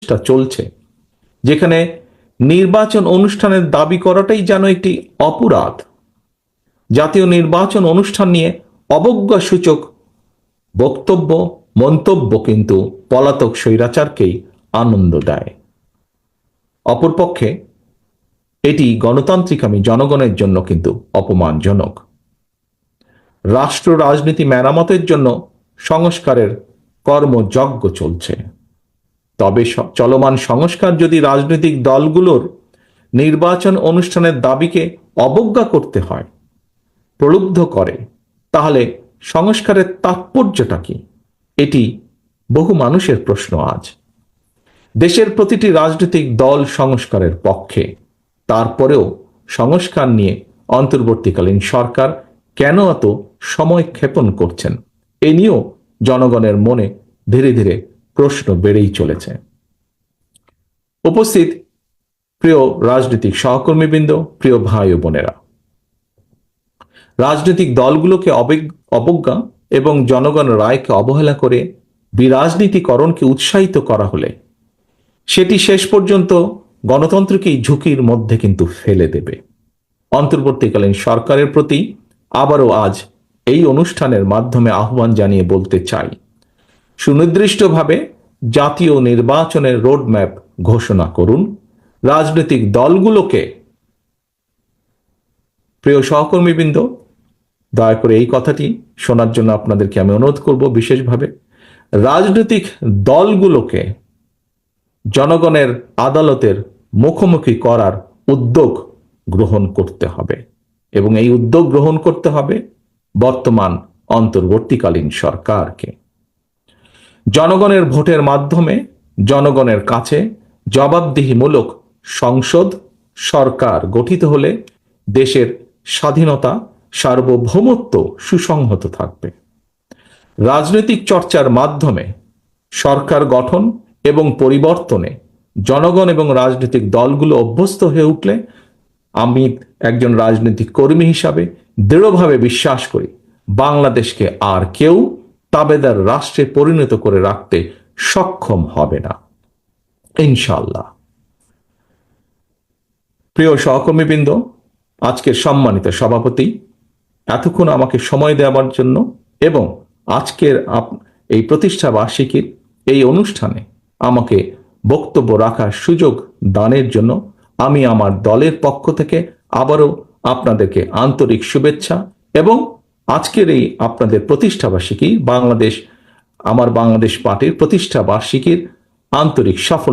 প্রচেষ্টা চলছে, যেখানে নির্বাচন অনুষ্ঠানের দাবি করাটাই যেন একটি অপরাধ। জাতীয় নির্বাচন অনুষ্ঠান নিয়ে অবজ্ঞাসূচক বক্তব্য, মন্তব্য কিন্তু পলাতক স্বৈরাচারকেই আনন্দ দেয়। অপরপক্ষে এটি গণতান্ত্রিকামী জনগণের জন্য কিন্তু অপমানজনক। রাষ্ট্র রাজনীতি মেরামতের জন্য সংস্কারের কর্মযজ্ঞ চলছে, তবে চলমান সংস্কার যদি রাজনৈতিক দলগুলোর নির্বাচন অনুষ্ঠানের দাবিকে অবজ্ঞা করতে হয়, প্রলুব্ধ করে, তাহলে সংস্কারের তাৎপর্যটা কি? এটি বহু মানুষের প্রশ্ন আজ। দেশের প্রতিটি রাজনৈতিক দল সংস্কারের পক্ষে, তারপরেও সংস্কার নিয়ে অন্তর্বর্তীকালীন সরকার কেন এত সময় ক্ষেপণ করছেন, এ নিয়েও জনগণের মনে ধীরে ধীরে প্রশ্ন বেড়েই চলেছে। উপস্থিত প্রিয় রাজনৈতিক সহকর্মীবৃন্দ, প্রিয় ভাই ও বোনেরা, রাজনৈতিক দলগুলোকে অবজ্ঞা এবং জনগণের রায়কে অবহেলা করে বিরাজনীতিকরণকে উৎসাহিত করা হলে সেটি শেষ পর্যন্ত গণতন্ত্রকেই ঝুঁকির মধ্যে কিন্তু ফেলে দেবে। অন্তর্বর্তীকালীন সরকারের প্রতি আবারও আজ এই অনুষ্ঠানের মাধ্যমে আহ্বান জানিয়ে বলতে চাই, সুনির্দিষ্টভাবে জাতীয় নির্বাচনের রোডম্যাপ ঘোষণা করুন। রাজনৈতিক দলগুলোকে, প্রিয় সহকর্মীবৃন্দ, দয়া করে এই কথাটি শোনার জন্য আপনাদেরকে আমি অনুরোধ করব বিশেষভাবে, রাজনৈতিক দলগুলোকে জনগণের আদালতের মুখোমুখি করার উদ্যোগ গ্রহণ করতে হবে, এবং এই উদ্যোগ গ্রহণ করতে হবে বর্তমান অন্তর্বর্তীকালীন সরকারকে। জনগণের ভোটের মাধ্যমে জনগণের কাছে জবাবদিহিমূলক সংসদ সরকার গঠিত হলে দেশের স্বাধীনতা, সার্বভৌমত্ব সুসংহত থাকবে। রাজনৈতিক চর্চার মাধ্যমে সরকার গঠন এবং পরিবর্তনে জনগণ এবং রাজনৈতিক দলগুলো অভ্যস্ত হয়ে উঠলে আমি একজন রাজনৈতিক কর্মী হিসাবে দৃঢ়ভাবে বিশ্বাস করি, বাংলাদেশকে আর কেউ তাবেদার রাষ্ট্রে পরিণত করে রাখতে সক্ষম হবে না, ইনশাআল্লাহ। প্রিয় সহকর্মীবৃন্দ, আজকের সম্মানিত সভাপতি, এতক্ষণ আমাকে সময় দেওয়ার জন্য এবং আজকের এই প্রতিষ্ঠা বার্ষিকীর এই অনুষ্ঠানে আমাকে বক্তব্য রাখার সুযোগ দানের জন্য আমি আমার দলের পক্ষ থেকে আবারও আপনাদেরকে আন্তরিক শুভেচ্ছা এবং আজকের এই আপনাদের প্রতিষ্ঠা বার্ষিকী, আমার বাংলাদেশ পার্টির প্রতিষ্ঠা বার্ষিকীর আন্তরিক সাফল্য